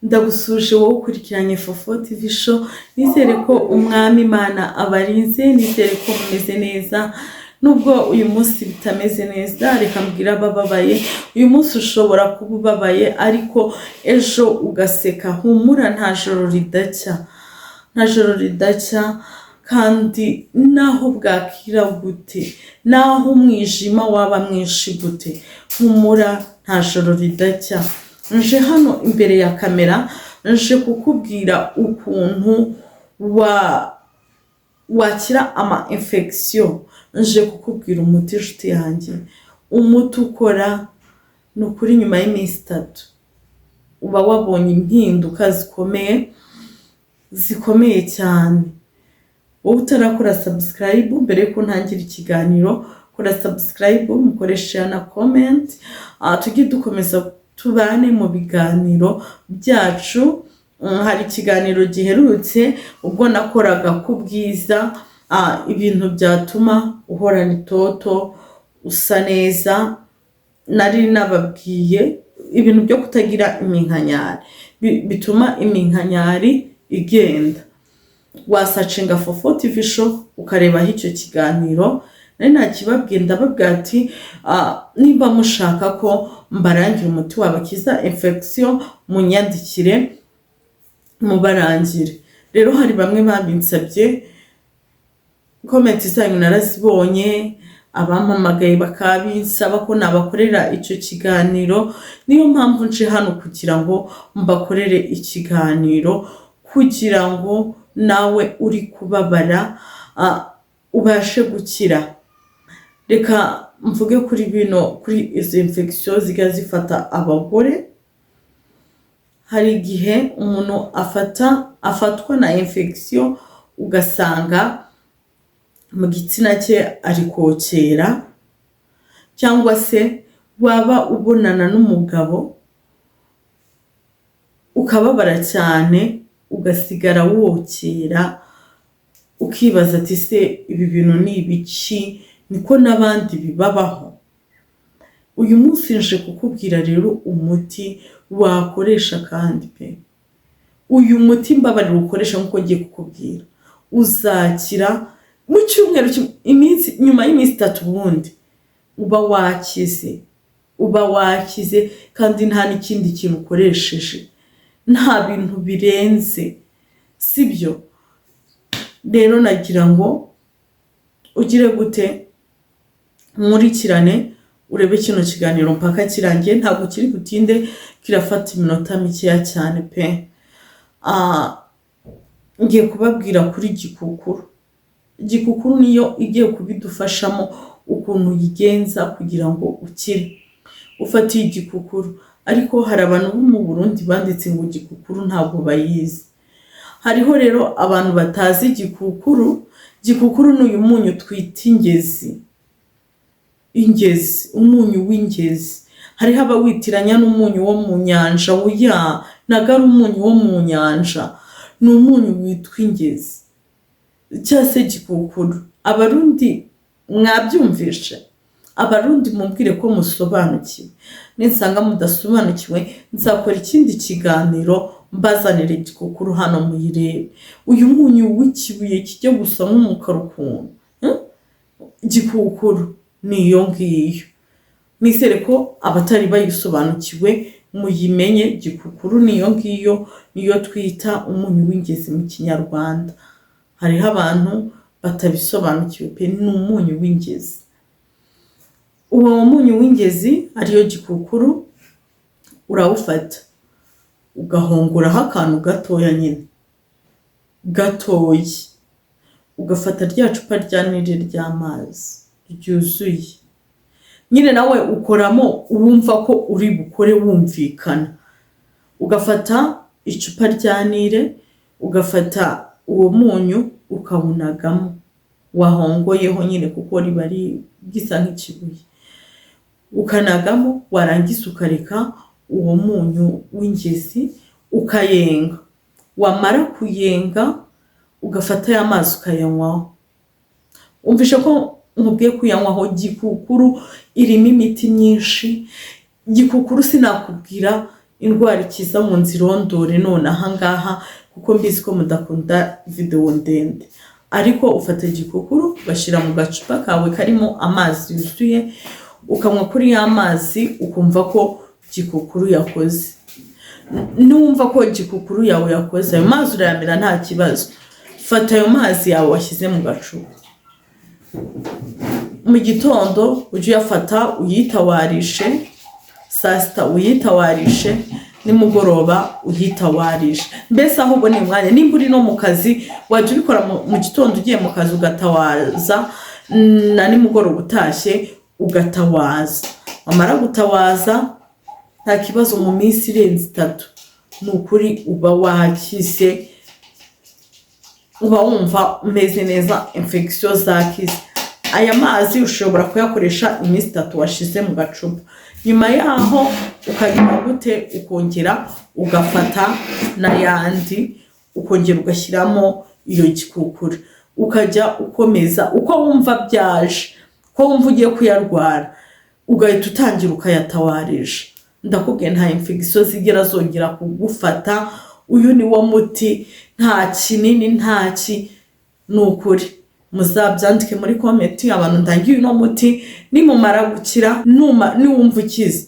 ndagusuje wowe ukurikiranye Fofo TV show. Nizere ko umwami Imana abarinze, nizere ko mumeze neza. Nubwo uyu munsi bitameze neza, reka mbwira abababaye, uyu munsi ushobora kuba ubabaye ariko ejo ugaseka. Humura, nta joro ridacya, nta joro ridacya. Kandi naho bwakira gute, naho umwijima waba mwinshi gute, humura, nta joro ridacya. Nje hano imbere ya kamera, nje kukubwira ukuntu wakira ama infection. Nje kukubwira umuti inshuti yanjye, umuti ukora nukuri nyuma y'iminsi 3 uba wabonye impinduka zikomeye cyane. Wowe utarakora subscribe, mbere yuko ntangira ikiganiro kora subscribe, mukoresha na comment, tujye dukomeza tubane mu biganiro byacu. Hari ikiganiro giherutse ubwo nakoraga ku bwiza, ibintu byatuma uhorana itoto, usa neza. Nari nababwiye ibintu byo kutagira iminkanyari bituma iminkanyari igenda. Wasacinga Fofo TV show ukarebaho icyo kiganiro. Nari nakibabwiye, ndababwira ati niba mushaka ko mbarangira umuti wabakiza infection, munyandikire mubarangire. Rero hari bamwe babinsabye, comment zanyu narazibonye, abampamagaye bakabinsaba ko nabakorera icyo kiganiro. Niyo mpamvu nje hano kugira ngo mbakorere ikiganiro, kugira ngo nawe uri kubabara ubashe gukira. Reka mvuge kuri izo infection ziga zifata abagore. Hari igihe umuntu afatwa na infection ugasanga mu gitsina cye ari kokera, cyangwa se waba ubonana n'umugabo ukababara cyane ugasigara wokera, ukibaza ati se ibi bintu ni ibiki, niko n'abandi bibabaho. Uyu munsi nje kukubwira rero umuti wakoresha, kandi pe uyu muti mbabarira ukoresha nkuko ngiye kukubwira, uzakira mu cyumweru nyuma y'iminsi 3 ubundi uba wakize, kandi nta n'ikindi kintu ukoresheje, nta bintu birenze, sibyo? Rero nagira ngo ugire gute, nkurikirane urebe kino kiganiro mpaka kirangiye. Ntabwo kiri gutinde, kirafata iminota mikeya cyane pe. Ngiye kubabwira kuri gikukuru niyo igiye kubidufashamo ukuntu yigenza kugira ngo ukire. Ufatiye igikukuru, ariko hari abantu bo mu Burundi banditse ngo gikukuru ntabwo bayizi. Hariho rero abantu batazi gikukuru. Gikukuru ni uyu munyu twita ingezi, umunyu w'ingezi. Hariho abawitiranya n'umunyu wo mu nyanja. Oya, ntago ari umunyu wo mu nyanja, ni umunyu witwa ingezi cyangwa se gikukuru. Abarundi mwabyumvishe? Abarundi mumbwire ko musobanukiwe. Ninsanga mudasobanukiwe, nzakora ikindi kiganiro mbazanire gikukuru hano muyirebe. Uyu munyu w'ikibuye kijya gusa nk'umukara ukuntu, gikukuru niyo ngiyo. Nizere ko abatari bayisobanukiwe muyimenye. Gikukuru niyo ngiyo, niyo twita umunyu w'ingezi mu Kinyarwanda. Hariho abantu batabisobanukiwe pe, ni umunyu w'ingezi. Uwo munyu w'ingezi ariyo gikukuru, urawufata ugahonguraho akantu gatoya, nyine gatoya. Ugafata rya cupa rya nili ry'amazi ryuzuye, nyine nawe ukoramo uwumva ko uri bukore wumvikana. Ugafata icupa rya nile, ugafata uwo munyu ukawunagamo wahongoyeho, nyine kuko riba gisa nk'ikibuye. Ukanagamo, warangiza ukareka uwo munyu w'ingezi ukayenga. Wamara kuyenga ugafata ya mazi ukayanywaho. Umvishe ko nkubwiye kuyanywaho. Gikukuru irimo imiti myinshi. Gikukuru sinakubwira indwara ikiza mu nzirondore none ahangaha kuko mbizi ko mudakunda video ndende. Ariko ufata igikukuru bashira mu gacupa kawe karimo amazi yuzuye, ukanywa kuri ya mazi ukumva ko igikukuru yakoze. Numva ko igikukuru yawe yakoze, ayo mazi urayamira nta kibazo. Fata ayo mazi yawe washyize mu gacupa, mu gitondo ujye uyafata uyitawarishe, saa sita uyitawarishe, nimugoroba uyitawarishe. Mbese aho uboneye umwanya, nimba uri no mu kazi wajya ubikora mu gitondo ugiye mu kazi ugatawaza, na nimugoroba utashye ugatawaza. Wamara gutawaza nta kibazo, mu minsi irenze 3 ni ukuri uba wakize, uba wumva umeze neza, infection zakize. Aya mazi ushobora kuyakoresha iminsi 3 washize mu gacupa. Nyuma yaho ukagira gute, ukongera ugafata n'ayandi, ukongera ugashyiramo iyo gikukuru, ukajya ukomeza uko wumva byaje, ko wumva ugiye kuyarwara, ugahita utangira ukayatawarisha. Ndakubwiye nta infection zigera zongera kugufata. Uyu ni wo muti, nta kinini ntaki. Nukuri muzabyandike muri comment abantu ndangiye uno muti, nimumara gukira niwumva ukize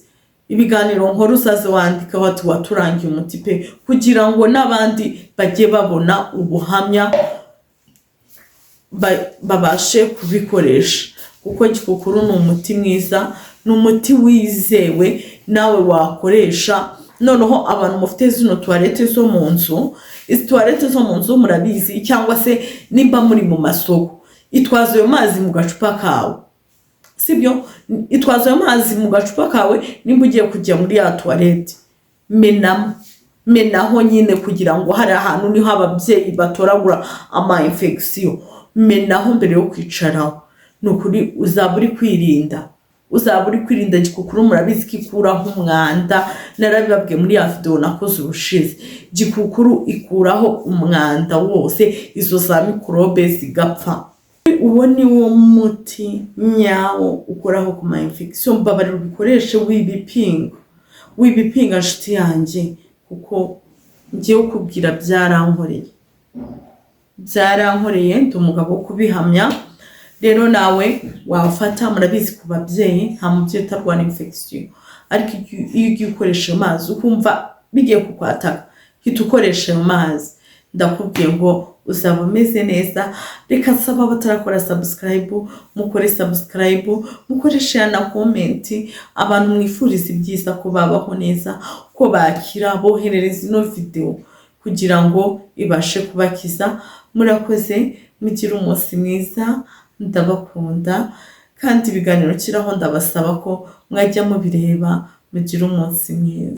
ibiganiro nkora uzaze wandika wati waturangiye umuti pe, kugira ngo n'abandi bajye babona ubuhamya babashe kubikoresha. Kuko igikukuru ni umuti mwiza, ni umuti wizewe nawe wakoresha. Noneho abantu mufite zino toilette zo mu nzu, izi toilette zo mu nzu murabizi, cyangwa se nimba muri mu masoko, itwaza ayo mazi mu gacupa kawe, sibyo? Itwaza ayo mazi mu gacupa kawe, nimba ugiye kujya muri ya toilette, menaho nyine, kugira ngo hari ahantu niho ababyeyi batoragura ama infection, menaho mbere yo kwicaraho. Nukuri uzaba uri kwirinda, igikukuru murabizi kikuraho umwanda. Narabibabwiye muri ya video nakoze ubushize, igikukuru ikuraho umwanda wose, izo za microbe zigapfa. Uwo ni wo muti nyawo ukoraho ku ma infection. Babarira ubikoreshe wibipinga nshuti yanjye, kuko ngiye kubwira byarankoreye, ndi umugabo wo kubihamya. Rero nawe wafata, murabizi ku babyeyi nta mubyeyi utarwara infection, ariko iyo ugiye ukoresha amazi ukumva bigiye kukwataka, hita ukoresha amazi. Ndakubwiye ngo uzaba umeze neza. Reka nsaba batarakora subscribe, mukore subscribe, mukoreshe na comment. Abantu mwifuriza ibyiza, ko babaho neza, ko bakira, boherereza ino video kugira ngo ibashe kubakiza. Murakoze, mugire umunsi mwiza. Ndabakunda, kandi ibiganiro kiraho ndabasaba ko mwajya mubireba. Mugire umunsi mwiza.